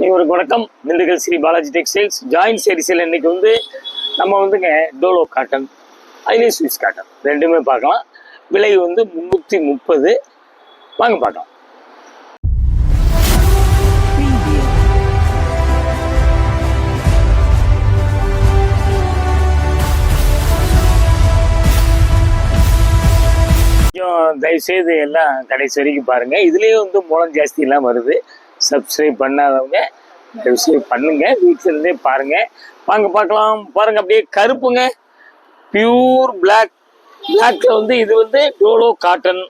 உங்களுக்கு வணக்கம். Dindigul Sri Balaji textiles join சீரிஸில் இன்னைக்கு வந்து நம்ம வந்துங்க டோலோ காட்டன், அதுலேயும் ஸ்விஸ் காட்டன் ரெண்டுமே பார்க்கலாம். விலை வந்து 330. வாங்க பார்க்கலாம். கொஞ்சம் தயவுசெய்து எல்லாம் கடைசி வரைக்கும் பாருங்கள். இதுலேயும் வந்து மூலம் ஜாஸ்தியெல்லாம் வருது. சப்ஸ்கிரைப் பண்ணாதவங்க தயவுசெய்து பண்ணுங்க, வீட்டில் இருந்தே பாருங்க. வாங்க பார்க்கலாம். பாருங்க, அப்படியே கருப்புங்க, பியூர் பிளாக்ல வந்து இது வந்து டோலோ காட்டன்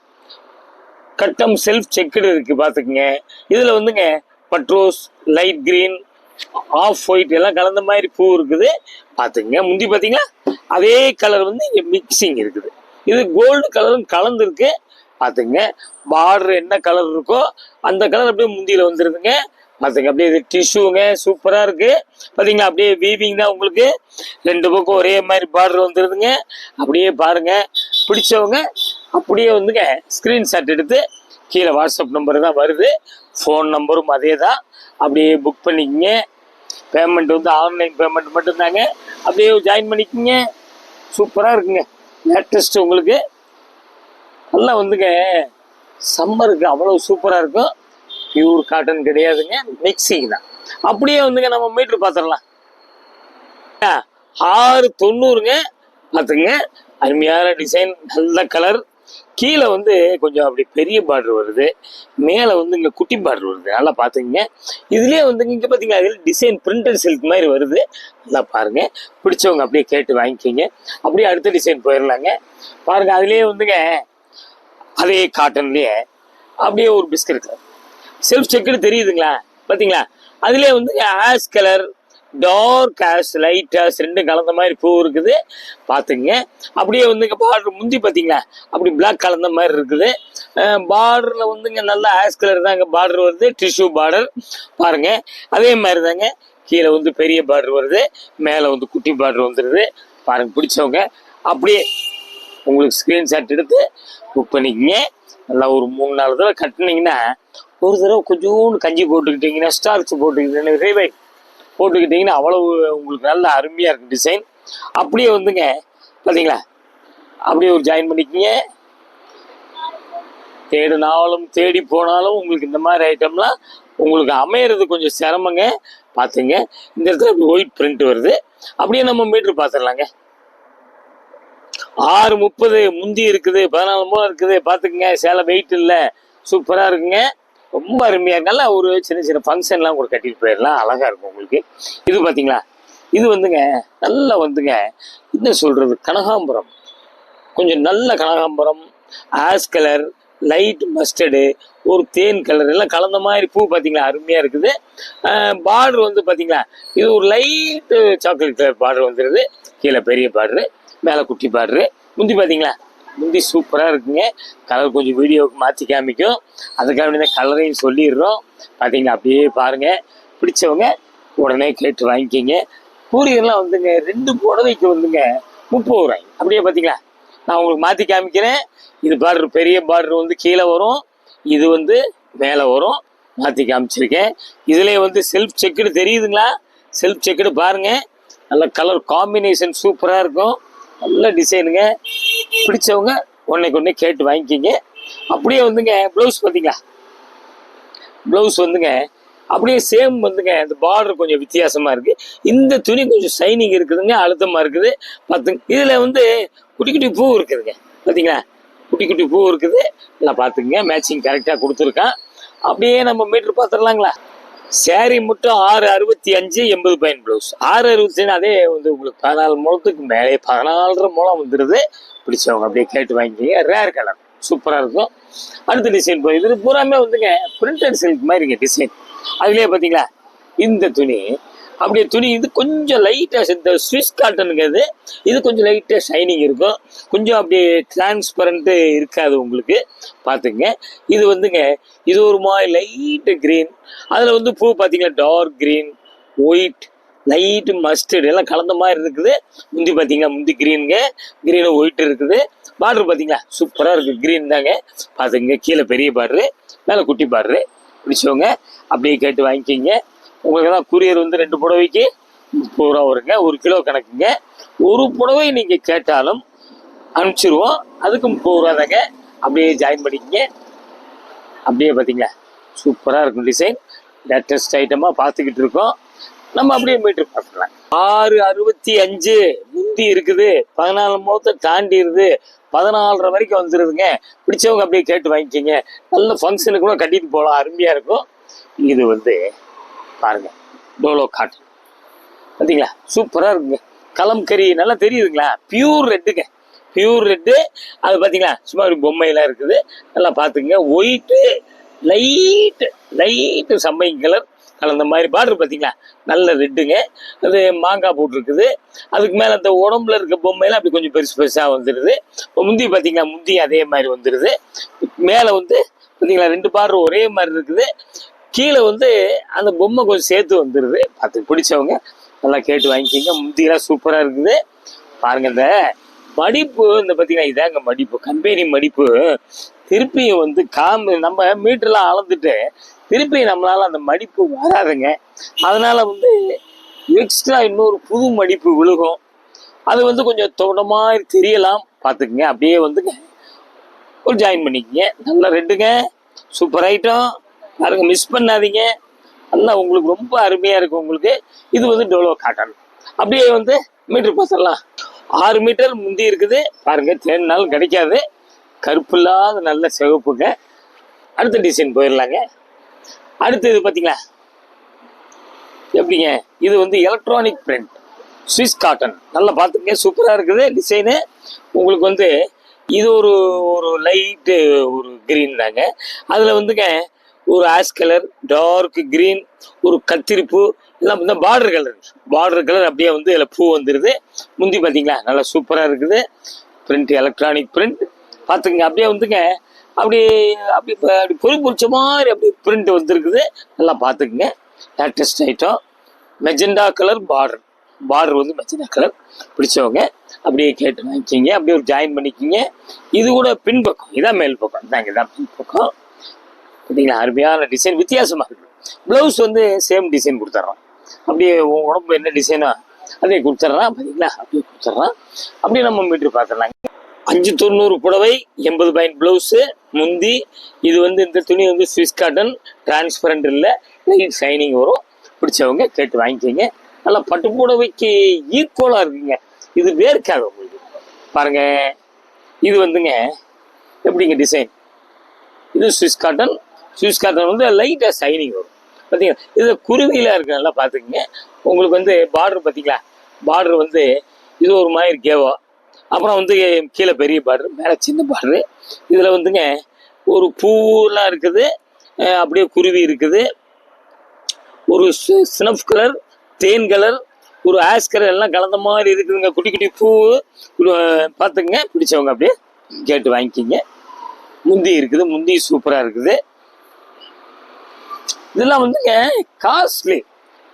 கட்டம் செல்ஃப் செக்குடு இருக்கு, பார்த்துக்குங்க. இதில் வந்துங்க பட்ரோஸ், லைட் கிரீன், ஆஃப் ஒயிட் எல்லாம் கலந்த மாதிரி பூ இருக்குது, பார்த்துக்குங்க. முந்தி பார்த்தீங்களா அதே கலர் வந்து இங்கே மிக்சிங் இருக்குது. இது கோல்டு கலரும் கலந்துருக்கு, பார்த்துங்க. பார்டர் என்ன கலர் இருக்கோ அந்த கலர் அப்படியே முந்தியில் வந்துருதுங்க, பார்த்துங்க. அப்படியே இது டிஷ்யூங்க, சூப்பராக இருக்குது, பார்த்தீங்களா. அப்படியே வீவிங் தான் உங்களுக்கு, ரெண்டு பக்கம் ஒரே மாதிரி பார்டர் வந்துடுதுங்க. அப்படியே பாருங்க, பிடிச்சவங்க அப்படியே வந்துங்க ஸ்க்ரீன்ஷாட் எடுத்து கீழே வாட்ஸ்அப் நம்பர் தான் வருது, ஃபோன் நம்பரும் அதே தான், அப்படியே புக் பண்ணிக்கங்க. பேமெண்ட் வந்து ஆன்லைன் பேமெண்ட் மட்டும்தாங்க, அப்படியே ஜாயின் பண்ணிக்கோங்க. சூப்பராக இருக்குங்க, லேட்டஸ்ட்டு உங்களுக்கு நல்லா வந்துங்க. சம்மருக்கு அவ்வளோ சூப்பராக இருக்கும். பியூர் காட்டன் கிடையாதுங்க, மிக்சிங் தான். அப்படியே வந்துங்க நம்ம மீட்ரு பார்த்துடலாம். 690ங்க, பார்த்துங்க. அருமையான டிசைன், நல்ல கலர். கீழே வந்து கொஞ்சம் அப்படி பெரிய பார்டர் வருது, மேலே வந்து இங்கே குட்டி பார்டர் வருது, நல்லா பார்த்துங்க. இதுலேயே வந்துங்க இங்கே பார்த்தீங்கன்னா அதில் டிசைன் பிரிண்டட் சில்க் மாதிரி வருது, நல்லா பாருங்க. பிடிச்சவங்க அப்படியே கேட்டு வாங்கிக்கிங்க. அப்படியே அடுத்த டிசைன் போயிடலாங்க. பாருங்க, அதுலேயே வந்துங்க அதே காட்டன்லேயே அப்படியே ஒரு பிஸ்கட் கலர் செல்ஃப் செக்குன்னு தெரியுதுங்களா, பார்த்தீங்களா. அதுலேயே வந்து ash colour, dark ash, light ash ரெண்டும் கலந்த மாதிரி பூ இருக்குது, பார்த்துங்க. அப்படியே வந்துங்க பார்டர் முந்தி பார்த்தீங்களா அப்படி பிளாக் கலந்த மாதிரி இருக்குது. பார்டரில் வந்துங்க நல்லா ஆஷ் கலர் தாங்க பார்டர் வருது, டிஷ்யூ பார்டர் பாருங்க. அதே மாதிரி தாங்க கீழே வந்து பெரிய பார்டர் வருது, மேலே வந்து குட்டி பார்டர் வந்துடுது, பாருங்க. பிடிச்சவங்க அப்படியே உங்களுக்கு ஸ்க்ரீன்ஷாட் எடுத்து புக் பண்ணிக்கங்க. நல்லா ஒரு 3-4 தடவை கட்டினீங்கன்னா, ஒரு தடவை கொஞ்சோண்டு கஞ்சி போட்டுக்கிட்டீங்கன்னா, ஸ்டார்ச் போட்டுக்கிட்டீங்கன்னா, ரிவைட் போட்டுக்கிட்டிங்கன்னா அவ்வளவு உங்களுக்கு நல்ல அருமையாக இருக்குது டிசைன். அப்படியே வந்துங்க பார்த்தீங்களா, அப்படியே ஒரு ஜாயின் பண்ணிக்கிங்க. தேடினாலும் தேடி போனாலும் உங்களுக்கு இந்த மாதிரி ஐட்டம்லாம் உங்களுக்கு அமையிறது கொஞ்சம் சிரமங்க, பார்த்துங்க. இந்த இடத்துல அப்படி ஒயிட் பிரிண்ட் வருது. அப்படியே நம்ம மீட்ரு பார்த்துடலாங்க. 630 முந்தி இருக்குது, 14 மூலம் இருக்குது, பார்த்துக்குங்க. சேலை வெயிட் இல்லை, சூப்பராக இருக்குங்க, ரொம்ப அருமையாக இருக்கு. நல்லா ஒரு சின்ன சின்ன ஃபங்க்ஷன்லாம் கூட கட்டிட்டு போயிடலாம், அழகாக இருக்கும் உங்களுக்கு. இது பார்த்தீங்களா, இது வந்துங்க நல்லா வந்துங்க என்ன சொல்கிறது, கனகாம்பரம், கொஞ்சம் நல்ல கனகாம்பரம், ஆஷ் கலர், லைட் மஸ்டர்டு, ஒரு தேன் கலர் எல்லாம் கலந்த மாதிரி பூ, பார்த்தீங்களா, அருமையாக இருக்குது. பார்டர் வந்து பார்த்தீங்களா இது ஒரு லைட்டு சாக்லேட் கலர் பார்டர் வந்துடுது, கீழே பெரிய பார்டரு, மேலே குட்டி பார்டரு. முந்தி பார்த்தீங்களா, முந்தி சூப்பராக இருக்குங்க. கலர் கொஞ்சம் வீடியோவுக்கு மாற்றி காமிக்கும், அதுக்காக வேண்டிய கலரையும் சொல்லிடுறோம், பார்த்தீங்களா. அப்படியே பாருங்கள், பிடிச்சவங்க உடனே கேட்டு வாங்கிக்கிங்க. பூரியெல்லாம் வந்துங்க 2 புடவைக்கு வந்துங்க 30 ரூபாய். அப்படியே பார்த்தீங்களா, நான் உங்களுக்கு மாற்றி காமிக்கிறேன். இது பார்டர் பெரிய பார்டர் வந்து கீழே வரும், இது வந்து மேலே வரும், மாற்றி காமிச்சிருக்கேன். இதுலேயே வந்து செல்ஃப் செக்குடு தெரியுதுங்களா, செல்ஃப் செக்குடு பாருங்கள், நல்ல கலர் காம்பினேஷன் சூப்பராக இருக்கும், நல்ல டிசைனுங்க. பிடிச்சவங்க ஒன்றைக்கு கேட்டு வாங்கிக்கிங்க. அப்படியே வந்துங்க ப்ளவுஸ் பார்த்தீங்களா, ப்ளவுஸ் வந்துங்க அப்படியே சேம் வந்துங்க. இந்த பார்டர் கொஞ்சம் வித்தியாசமாக இருக்குது, இந்த துணி கொஞ்சம் ஷைனிங் இருக்குதுங்க, அழுத்தமாக இருக்குது, பார்த்துங்க. இதில் வந்து குட்டி குட்டி பூ இருக்குதுங்க, பார்த்தீங்களா, குட்டி குட்டி பூ இருக்குது, நல்லா பார்த்துக்குங்க. மேட்சிங் கரெக்டாக கொடுத்துருக்கான். அப்படியே நம்ம மீட்ரு பார்த்துடலாங்களா. சேரீ மட்டும் 665 80 பாயிண்ட் ப்ளவுஸ் 665. அதே வந்து உங்களுக்கு 14 மூலத்துக்கு மேலே 14.5 மூலம் வந்துடுது. பிடிச்சவங்க அப்படியே கேட்டு வாங்கிக்கிங்க. ரேர் கலர் சூப்பராக இருக்கும். அடுத்த டிசைன் போய் இது பூராமே வந்துங்க பிரிண்டட் சில்க் மாதிரிங்க டிசைன். அதுலேயே பார்த்தீங்களா இந்த துணி, அப்படியே துணி இது கொஞ்சம் லைட்டாக, இந்த ஸ்விஸ் காட்டனுங்கிறது இது கொஞ்சம் லைட்டாக ஷைனிங் இருக்கும், கொஞ்சம் அப்படியே டிரான்ஸ்பரண்ட்டு இருக்காது உங்களுக்கு, பார்த்துங்க. இது வந்துங்க இது ஒரு மாதிரி லைட்டு க்ரீன், அதில் வந்து பூ பார்த்தீங்கன்னா dark green, white, light mustard எல்லாம் கலந்த மாதிரி இருக்குது. முந்தி பார்த்தீங்கன்னா முந்தி க்ரீனுங்க, க்ரீனு ஒயிட் இருக்குது. பார்டர் பார்த்தீங்களா சூப்பராக இருக்குது, க்ரீன் தாங்க, பார்த்துங்க. கீழே பெரிய பார்டரு, மேலே குட்டி பார்டரு. பிடிச்சவங்க அப்படியே கேட்டு வாங்கிக்கிங்க. உங்களுக்கு தான் கூரியர் வந்து 2 புடவைக்கு 30 ரூபா வருங்க, 1 கிலோ கணக்குங்க. ஒரு புடவை நீங்கள் கேட்டாலும் அனுப்பிச்சிருவோம், அதுக்கு 30 ரூபா தாங்க. அப்படியே ஜாயின் பண்ணிக்கங்க. அப்படியே பார்த்தீங்களா சூப்பராக இருக்கும் டிசைன், லேட்டஸ்ட் ஐட்டமாக பார்த்துக்கிட்டு இருக்கோம். நம்ம அப்படியே மீட்டர் பார்த்துக்கலாம். 665 முந்தி இருக்குது, 14 முகத்தை தாண்டிடுது, 14.5 வரைக்கும் வந்துடுதுங்க. பிடிச்சவங்க அப்படியே கேட்டு வாங்கிக்கிங்க. நல்ல ஃபங்க்ஷனுக்கு கூட கட்டிட்டு போகலாம், அருமையாக இருக்கும். இது வந்து பாருங்க டோலோ காட்டன் பார்த்தீங்களா, சூப்பராக இருக்குங்க. கலம்கரி நல்லா தெரியுதுங்களா, பியூர் ரெட்டுங்க, பியூர் ரெட்டு. அது பார்த்தீங்களா சும்மா ஒரு பொம்மையெல்லாம் இருக்குது, நல்லா பார்த்துக்குங்க. ஒயிட்டு லைட்டு சம்பைங் கலர் கலந்த மாதிரி பார்டர் பார்த்தீங்களா, நல்ல ரெட்டுங்க. அது மாங்காய் போட்டிருக்குது. அதுக்கு மேலே அந்த உடம்புல இருக்க பொம்மையெல்லாம் அப்படி கொஞ்சம் பெருசாக வந்துடுது. முந்தி பார்த்தீங்களா, முந்தி அதே மாதிரி வந்துடுது. மேலே வந்து பார்த்தீங்களா 2 பார்டர் ஒரே மாதிரி இருக்குது. கீழே வந்து அந்த பொம்மை கொஞ்சம் சேர்த்து வந்துடுது. பார்த்து பிடிச்சவங்க நல்லா கேட்டு வாங்கிக்கிங்க. முந்தியெல்லாம் சூப்பராக இருக்குது. பாருங்க இந்த மடிப்பு, இந்த பார்த்தீங்கன்னா இதாங்க மடிப்பு, கம்பெனி மடிப்பு. திருப்பியும் வந்து நம்ம மீட்டர்லாம் அளந்துட்டு திருப்பி நம்மளால அந்த மடிப்பு வராதுங்க. அதனால வந்து எக்ஸ்ட்ரா இன்னொரு புது மடிப்பு விழுகும். அது வந்து கொஞ்சம் தொட மாதிரி தெரியலாம், பார்த்துக்குங்க. அப்படியே வந்துங்க ஒரு ஜாயின் பண்ணிக்கங்க. நல்லா ரெண்டுங்க, சூப்பர் ஐட்டம் பாருங்க, மிஸ் பண்ணாதீங்க. நல்லா உங்களுக்கு ரொம்ப அருமையாக இருக்கும் உங்களுக்கு. இது வந்து டோலோ காட்டன். அப்படியே வந்து மீட்டர் பார்த்துடலாம். 6 மீட்டர் முந்தி இருக்குது பாருங்க, தேடினாலும் கிடைக்காது. கருப்பு இல்லாத நல்ல சிவப்புங்க. அடுத்த டிசைன் போயிடலாங்க. அடுத்து இது பார்த்தீங்களா எப்படிங்க, இது வந்து எலக்ட்ரானிக் பிரிண்ட் ஸ்விஸ் காட்டன். நல்லா பார்த்துங்க, சூப்பராக இருக்குது டிசைனு. உங்களுக்கு வந்து இது ஒரு லைட்டு ஒரு கிரீன் தாங்க. அதில் வந்துங்க ஒரு ஆஷ் கலர், டார்க் கிரீன், ஒரு கத்திரிப்பூ, எல்லாம் இந்த பார்டர் கலர் அப்படியே வந்து இதில் பூ வந்துடுது. முந்தி பார்த்தீங்களா நல்லா சூப்பராக இருக்குது. பிரிண்ட் எலக்ட்ரானிக் பிரிண்ட் பார்த்துங்க. அப்படியே வந்துங்க அப்படி பொறி பிடிச்ச மாதிரி அப்படி பிரிண்ட் வந்துருக்குது. நல்லா பார்த்துக்குங்க. Latest item, magenta colour border வந்து மெஜெண்டா கலர். பிடிச்சவங்க அப்படியே கேட்டு வாங்கிக்கிங்க. அப்படியே ஒரு ஜாயின் பண்ணிக்கிங்க. இது கூட பின்பக்கம், இதான் மேல் பக்கம், இதாங்க இதான் பின்பக்கம். பார்த்தீங்களா அருமையான டிசைன், வித்தியாசமாக இருக்குது. ப்ளவுஸ் வந்து சேம் டிசைன் கொடுத்துட்றான். அப்படியே உடம்பு என்ன டிசைனோ அதே கொடுத்துட்றான். பார்த்தீங்களா அப்படியே கொடுத்துட்றான். அப்படியே நம்ம மீட்டர் பார்த்துடலாங்க. 590 புடவை, 80 பாயிண்ட் ப்ளவுஸு, முந்தி. இது வந்து இந்த துணி வந்து ஸ்விஸ் காட்டன், டிரான்ஸ்பரண்ட் இல்லை, லைட் ஷைனிங் வரும். பிடிச்சவங்க கேட்டு வாங்கிக்கிங்க. நல்லா பட்டு புடவைக்கு ஈக்குவலாக இருக்குங்க. இது வேர்க்காது உங்களுக்கு. பாருங்க இது வந்துங்க எப்படிங்க டிசைன், இது ஸ்விஸ் காட்டன் வந்து லைட்டாக ஷைனிங் வரும். பார்த்தீங்களா இது குருவியில் இருக்கு, நல்லா பார்த்துக்குங்க. உங்களுக்கு வந்து பார்டர் பார்த்தீங்களா, பார்டர் வந்து இது ஒரு மாதிரி கேவா, அப்புறம் வந்து கீழே பெரிய பார்டர், மேலே சின்ன பார்டரு. இதில் வந்துங்க ஒரு பூவெலாம் இருக்குது, அப்படியே குருவி இருக்குது, ஒரு ஸ்னஃப் கலர், தேன் கலர், ஒரு ஆஷ் கலர் எல்லாம் கலந்த மாதிரி இருக்குதுங்க. குட்டி குட்டி பூ பார்த்துக்குங்க. பிடிச்சவங்க அப்படியே கேட்டு வாங்கிக்கிங்க. முந்தி இருக்குது, முந்தி சூப்பராக இருக்குது. இதெல்லாம் வந்துங்க காஸ்ட்லி,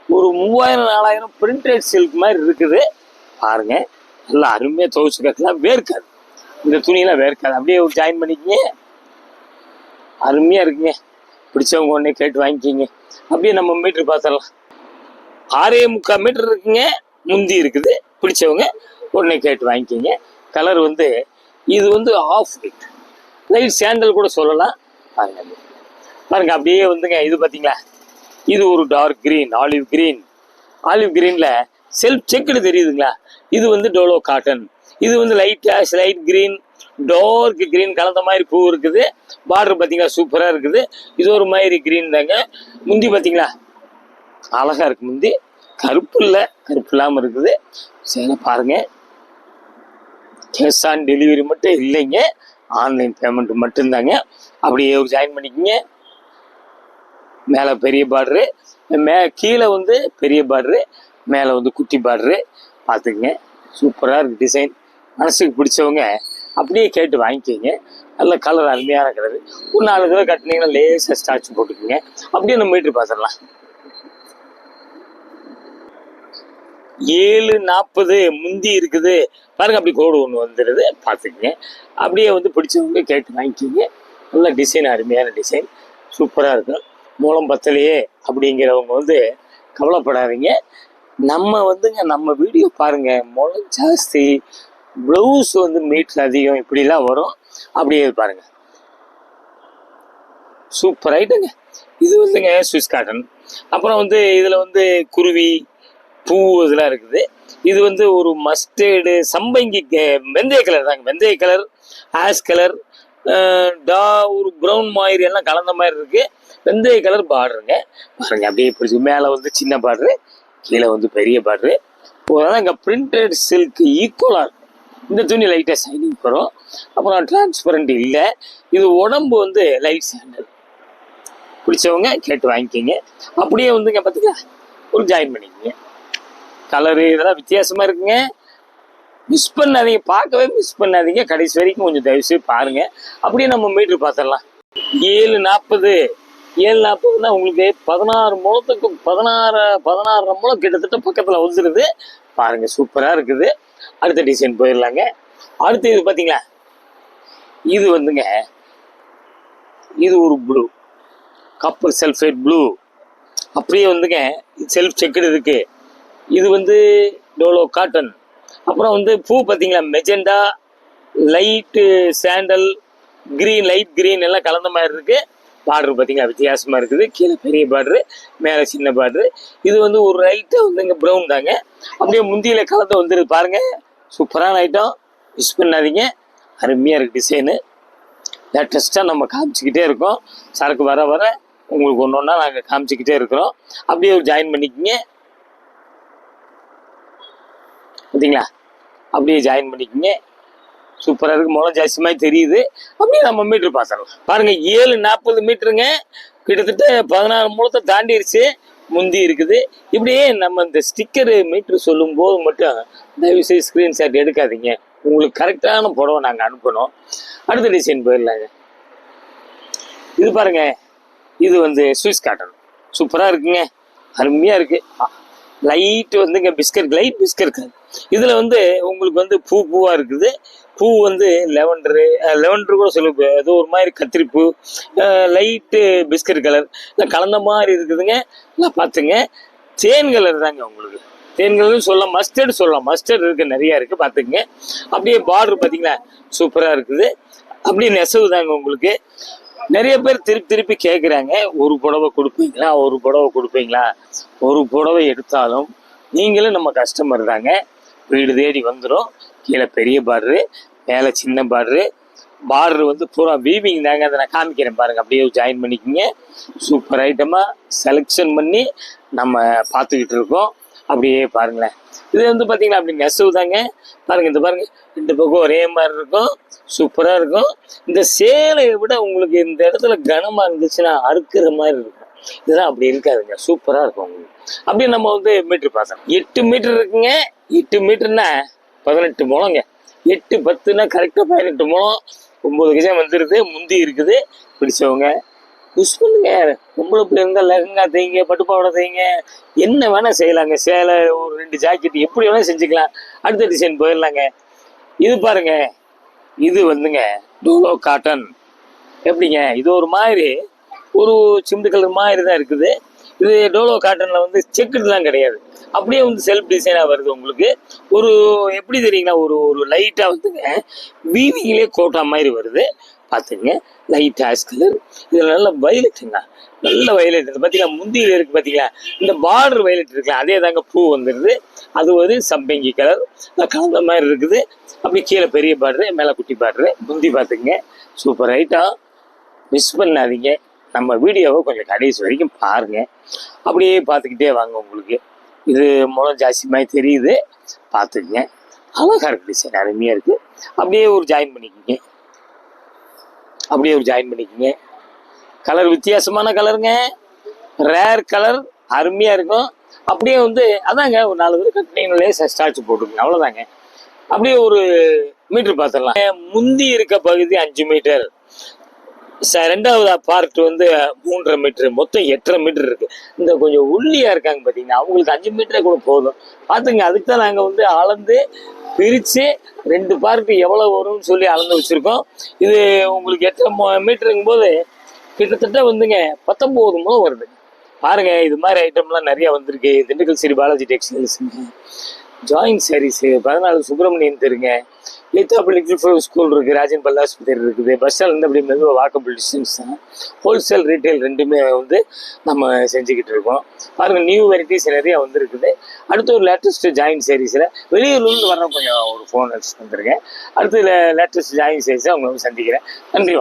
ஒரு 3000-4000 பிரிண்டட் சில்க் மாதிரி இருக்குது. பாருங்க நல்லா அருமையாக துவைச்சு கட்டலாம், வேர்க்காது. இந்த துணியெல்லாம் வேர்க்காது. அப்படியே ஒரு ஜாயின் பண்ணிக்கிங்க. அருமையாக இருக்குங்க. பிடிச்சவங்க உடனே கேட்டு வாங்கிக்கிங்க. அப்படியே நம்ம மீட்டர் பார்த்துடலாம். 6.25 மீட்டர் இருக்குங்க, முந்தி இருக்குது. பிடிச்சவங்க உடனே கேட்டு வாங்கிக்கிங்க. கலர் வந்து இது வந்து ஆஃப் ஒயிட், லைட் சாண்டல் கூட சொல்லலாம். பாருங்க அப்படியே வந்துங்க. இது பார்த்தீங்களா, இது ஒரு டார்க் கிரீன், ஆலிவ் கிரீனில் செல்ஃப் செக்குடு தெரியுதுங்களா. இது வந்து டோலோ காட்டன். இது வந்து light ash, light green, dark green கலந்த மாதிரி பூ இருக்குது. பார்டர் பார்த்தீங்களா சூப்பராக இருக்குது. இது ஒரு மாதிரி கிரீன் தாங்க. முந்தி பார்த்தீங்களா அழகாக இருக்குது. முந்தி கருப்பு இல்லாமல் இருக்குது. சரி பாருங்க, கேஷ் ஆன் டெலிவரி மட்டும் இல்லைங்க, ஆன்லைன் பேமெண்ட் மட்டும்தாங்க. அப்படியே ஒரு ஜாயின் பண்ணிக்கோங்க. மேலே பெரிய பார்டரு, கீழே வந்து பெரிய பார்டரு, மேலே வந்து குட்டி பார்டரு. பார்த்துக்குங்க, சூப்பராக இருக்குது டிசைன். மனசுக்கு பிடிச்சவங்க அப்படியே கேட்டு வாங்கிக்கிங்க. நல்ல கலர், அருமையான கலரு. ஒரு 4 தடவை கட்டினீங்கன்னா லேசாக ஸ்டாச்சு போட்டுக்குங்க. அப்படியே நம்ம மீட்டர் பார்த்துடலாம். 740 முந்தி இருக்குது பாருங்க. அப்படி கோடு ஒன்று வந்துடுது, பார்த்துக்குங்க. அப்படியே வந்து பிடிச்சவங்க கேட்டு வாங்கிக்கிங்க. நல்ல டிசைன், அருமையான டிசைன், சூப்பராக இருக்கும். மூலம் பத்தலையே அப்படிங்கிறவங்க வந்து கவலைப்படாதீங்க. நம்ம வந்துங்க நம்ம வீடியோ பாருங்க, முளம் ஜாஸ்தி, ப்ளவுஸ் வந்து மீட்டர் அதிகம், இப்படிலாம் வரும். அப்படியே பாருங்க, சூப்பர் ஐட்டங்க. இது வந்துங்க ஸ்விஸ் காட்டன். அப்புறம் வந்து இதில் வந்து குருவி பூ இதெல்லாம் இருக்குது. இது வந்து ஒரு மஸ்டர்டு சம்பங்கி வெந்தய கலர் தாங்க, வெந்தய கலர், ஆஷ் கலர், ஒரு ப்ரௌன் மாதிரி எல்லாம் கலந்த மாதிரி இருக்கு. வெந்தய கலர் பார்டருங்க பாருங்க, அப்படியே பிடிச்சி மேலே வந்து சின்ன பார்டரு, கீழே வந்து பெரிய பார்டரு. அதான் இங்கே பிரிண்டட் சில்க் ஈக்குவலாக இருக்கும். இந்த துணி லைட்டாக ஷைனிங் வரும். அப்புறம் டிரான்ஸ்பரண்ட் இல்லை. இது உடம்பு வந்து லைட் சாண்டல். பிடிச்சவங்க கேட்டு வாங்கிக்கிங்க. அப்படியே வந்துங்க பார்த்தீங்களா, ஒரு ஜாயின் பண்ணிக்கோங்க. கலரு இதெல்லாம் வித்தியாசமாக இருக்குங்க. மிஸ் பண்ணாதீங்க, பார்க்கவே மிஸ் பண்ணாதீங்க. கடைசி வரைக்கும் கொஞ்சம் தயவுசெய்து பாருங்க. அப்படியே நம்ம மீட்ரு பார்த்துடலாம். 740 740னா உங்களுக்கு 16 முழத்துக்கு 16 முழம் கிட்டத்தட்ட பக்கத்தில் வந்துடுது பாருங்க. சூப்பராக இருக்குது. அடுத்த டிசைன் போயிடலாங்க. அடுத்து இது பார்த்தீங்களா, இது வந்துங்க, இது ஒரு ப்ளூ, காப்பர் சல்ஃபேட் ப்ளூ. அப்படியே வந்துங்க செல்ஃப் செக்குடு இருக்கு. இது வந்து டோலோ காட்டன். அப்புறம் வந்து பூ பார்த்தீங்களா, magenta, light sandal, green, light green எல்லாம் கலந்த மாதிரி இருக்கு. பார்டர் பார்த்தீங்களா வித்தியாசமாக இருக்குது. கீழே பெரிய பார்டரு, மேலே சின்ன பார்டரு. இது வந்து ஒரு லைட்டாக வந்துங்க ப்ரௌன் தாங்க. அப்படியே முந்தியில் கலந்து வந்துடுது பாருங்க. சூப்பரான ஐட்டம், மிஸ் பண்ணாதீங்க. அருமையாக இருக்குது டிசைனு. லேட்டஸ்ட்டாக நம்ம காமிச்சிக்கிட்டே இருக்கோம். சரக்கு வர வர உங்களுக்கு ஒன்று ஒன்றா நாங்கள் காமிச்சிக்கிட்டே இருக்கிறோம். அப்படியே ஒரு ஜாயின் பண்ணிக்கிங்க. பார்த்தீங்களா, அப்படியே ஜாயின் பண்ணிக்கிங்க. சூப்பராக இருக்குது. முளம் ஜாஸ்தி மாதிரி தெரியுது. அப்படியே நம்ம மீட்ரு பார்த்துடலாம் பாருங்க. 740 மீட்டருங்க. கிட்டத்தட்ட 16 முழத்தை தாண்டிடுச்சு. முந்தி இருக்குது. இப்படியே நம்ம இந்த ஸ்டிக்கரு மீட்ரு சொல்லும் போது மட்டும் தயவுசெய்து ஸ்க்ரீன்ஷாட் எடுக்காதீங்க. உங்களுக்கு கரெக்டான புடவை நாங்கள் அனுப்பணும். அடுத்த டிசைன் போயிடலாங்க. இது பாருங்க, இது வந்து ஸ்விஸ் காட்டன். சூப்பராக இருக்குங்க, அருமையாக இருக்குது. லைட் வந்துங்க பிஸ்கட், லைட் பிஸ்கட் கலர். இதில் வந்து உங்களுக்கு வந்து பூவாக இருக்குது. பூ வந்து லெவண்டரு கூட சொல்லுங்க, ஏதோ ஒரு மாதிரி கத்திரிப்பூ, லைட்டு பிஸ்கட் கலர் இல்லை கலந்த மாதிரி இருக்குதுங்க. நான் பார்த்துங்க, தேன் கலர் தாங்க உங்களுக்கு. தேன் கலர் சொல்லலாம், மஸ்டர்டு சொல்லலாம். மஸ்டர்ட் இருக்குது, நிறையா இருக்குது, பார்த்துக்குங்க. அப்படியே பார்டர் பார்த்தீங்களா சூப்பராக இருக்குது. அப்படியே நெசவு தாங்க உங்களுக்கு. நிறைய பேர் திருப்பி கேட்குறாங்க, ஒரு புடவை கொடுப்பீங்களா, ஒரு புடவை கொடுப்பீங்களா. ஒரு புடவை எடுத்தாலும் நீங்களும் நம்ம கஸ்டமர் தாங்க. வீடு தேடி வந்துடும். கீழே பெரிய பார்டரு, மேலே சின்ன பார்டரு. பார்டர் வந்து பூரா வீவிங் தாங்க. அதை நான் காமிக்கிறேன் பாருங்கள். அப்படியே ஜாயின் பண்ணிக்கிங்க. சூப்பர் ஐட்டமாக செலெக்ஷன் பண்ணி நம்ம பார்த்துக்கிட்டு இருக்கோம். அப்படியே பாருங்களேன். இது வந்து பார்த்தீங்களா அப்படி நெசவு தாங்க. பாருங்கள், இந்த பாருங்கள், 2 பக்கம் ஒரே மாதிரி இருக்கும். சூப்பராக இருக்கும். இந்த சேலையை விட உங்களுக்கு இந்த இடத்துல கனமாக இருந்துச்சுன்னா அறுக்கிற மாதிரி இருக்கும். இதெல்லாம் அப்படி இருக்காதுங்க, சூப்பராக இருக்கும் உங்களுக்கு. அப்படியே நம்ம வந்து மீட்ரு பார்த்தோம். 8 மீட்டர் இருக்குங்க. 8 மீட்டர்னா 18 முழங்க. 8 10னா கரெக்டாக 18 முழம். 9 கஜம் வந்துடுது. முந்தி இருக்குது. பிடிச்சவங்க யூஸ் பண்ணுங்க. பொம்பளை பிள்ளை இருந்தால் லெஹங்கா தைங்க, பட்டுப்பாவடை தைங்க, என்ன வேணால் செய்யலாங்க. சேலை, ஒரு 2 ஜாக்கெட், எப்படி வேணால் செஞ்சுக்கலாம். அடுத்த டிசைன் போயிடலாங்க. இது பாருங்க, இது வந்துங்க டோலோ காட்டன். எப்படிங்க, இது ஒரு மாதிரி ஒரு சிமெண்ட் கலர் மாதிரி தான் இருக்குது. இது டோலோ காட்டனில் வந்து செக்குலாம் கிடையாது. அப்படியே வந்து செல்ஃப் டிசைனாக வருது உங்களுக்கு. ஒரு எப்படி தெரியுங்களா, ஒரு லைட்டாக வந்துங்க வீவிங்லேயே கோட்டா மாதிரி வருது. பார்த்துங்க, லைட் ஆஷ் கலர். இதில் நல்ல வயலட்டுங்க, நல்ல வயலட். இது பார்த்தீங்கன்னா முந்தியில் இருக்குது பார்த்தீங்களா, இந்த பார்டர் வயலட் இருக்குல்ல, அதே தாங்க பூ வந்துடுது. அது ஒரு சம்பங்கி கலர் கலந்த மாதிரி இருக்குது. அப்படி கீழே பெரிய பார்டரு, மேலே குட்டி பார்டரு. முந்தி பார்த்துங்க, சூப்பர் ஐட்டம், மிஸ் பண்ணாதீங்க. நம்ம வீடியோவை கொஞ்சம் கடைசி வரைக்கும் பாருங்கள். அப்படியே பார்த்துக்கிட்டே வாங்க. உங்களுக்கு இது முளம் ஜாஸ்தி மாதிரி தெரியுது, பார்த்துக்குங்க. அழகாக இருக்குது, டிசைன் அருமையாக இருக்குது. அப்படியே ஒரு ஜாயின் பண்ணிக்கிங்க. அப்படியே ஒரு ஜாயின் பண்ணிக்கோங்க. கலர் வித்தியாசமான கலருங்க, ரேர் கலர், அருமையாக இருக்கும். அப்படியே வந்து அதாங்க ஒரு 4 பேர் கட்டினீங்களே ஸ்டாச்சு போட்டுருங்க, அவ்வளோதாங்க. அப்படியே ஒரு மீட்ரு பார்த்துடலாம். முந்தி இருக்க பகுதி 5 மீட்டர், ரெண்டாவது பார்ட் வந்து 3.5 மீட்டர், மொத்தம் 8.5 மீட்டர் இருக்கு. இந்த கொஞ்சம் உள்ளியா இருக்காங்க பார்த்தீங்கன்னா, அவங்களுக்கு 5 மீட்டரே கூட போதும். பார்த்துங்க, அதுக்கு தான் நாங்கள் வந்து அளந்து பிரித்து 2 பார்ட் எவ்வளோ வரும்னு சொல்லி அளந்து வச்சுருக்கோம். இது உங்களுக்கு 8 மீட்டருங்கும் போது கிட்டத்தட்ட வந்துங்க 19 முழம் வருது. பாருங்க இது மாதிரி ஐட்டம்லாம் நிறைய வந்திருக்கு. திண்டுக்கல் ஸ்ரீ பாலாஜி டெக்ஸ்டைல்ஸுங்க. ஜாயின்ட் சாரீஸு 14 சுப்பிரமணியன் தெருங்க. ஏத்தாப்பள்ளி ஸ்கூல் இருக்குது, ராஜன் பல்லாஸ்பத்திரி இருக்குது. பஸ் ஸ்டாண்ட்லேருந்து அப்படி மெதுவாக வாக்கபிள் டிஸ்டன்ஸ் தான். ஹோல்சேல் ரீட்டைல் ரெண்டுமே வந்து நம்ம செஞ்சுக்கிட்டு இருக்கோம். பாருங்கள் நியூ வெரைட்டிஸ் நிறையா வந்துருக்குது. அடுத்து ஒரு லேட்டஸ்ட்டு ஜாயின்ட் சாரீஸில் வெளியூர்லேருந்து வர கொஞ்சம் ஒரு ஃபோன் அடிச்சு வந்துருக்கேன். அடுத்து லேட்டஸ்ட் ஜாயின்ட் சாரீஸை அவங்க வந்து சந்திக்கிறேன். நன்றி.